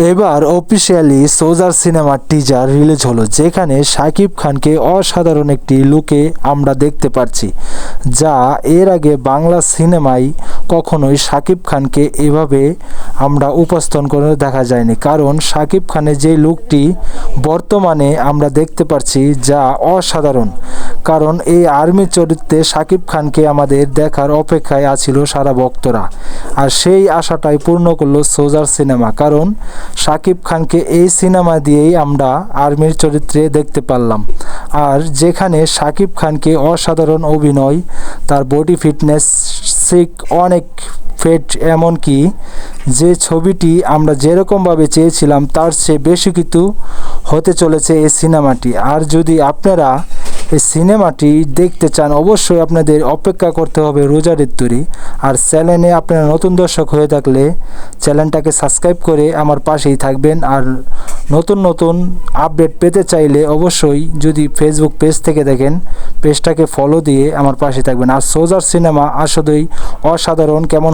এবার officially soldier সিনেমার teaser release হলো, যেখানে শাকিব খানকে অসাধারণ একটি লুকে আমরা দেখতে পাচ্ছি, যা এর আগে বাংলা সিনেমায় কখনোই শাকিব খানকে এভাবে আমরা উপস্থাপন করে দেখা যায়নি। কারণ শাকিব খানের যে লুকটি বর্তমানে আমরা দেখতে পাচ্ছি যা অসাধারণ। কারণ এই আর্মি চরিত্রে শাকিব খানকে আমাদের দেখার অপেক্ষায় আছিল সারা ভক্তরা, আর সেই আশাটাই পূর্ণ করলো সোলজার সিনেমা। কারণ শাকিব খানকে এই সিনেমা দিয়েই আমরা আর্মির চরিত্রে দেখতে পারলাম, আর যেখানে শাকিব খানকে অসাধারণ অভিনয়, তার বডি ফিটনেস অনেক ফিট, এমনকি যে ছবিটি আমরা যেরকমভাবে চেয়েছিলাম তার চেয়ে বেশি কিছু হতে চলেছে এই সিনেমাটি। আর যদি আপনারা এই সিনেমাটি দেখতে চান, অবশ্যই আপনাদের অপেক্ষা করতে হবে রোজার ঈদ তৈরি। আর চ্যানেলে আপনারা নতুন দর্শক হয়ে থাকলে চ্যানেলটাকে সাবস্ক্রাইব করে আমার পাশেই থাকবেন। আর নতুন নতুন আপডেট পেতে চাইলে অবশ্যই যদি ফেসবুক পেজ থেকে দেখেন, পেজটাকে ফলো দিয়ে আমার পাশে থাকবেন। আর সোলজার সিনেমা আসলেই অসাধারণ। কেমন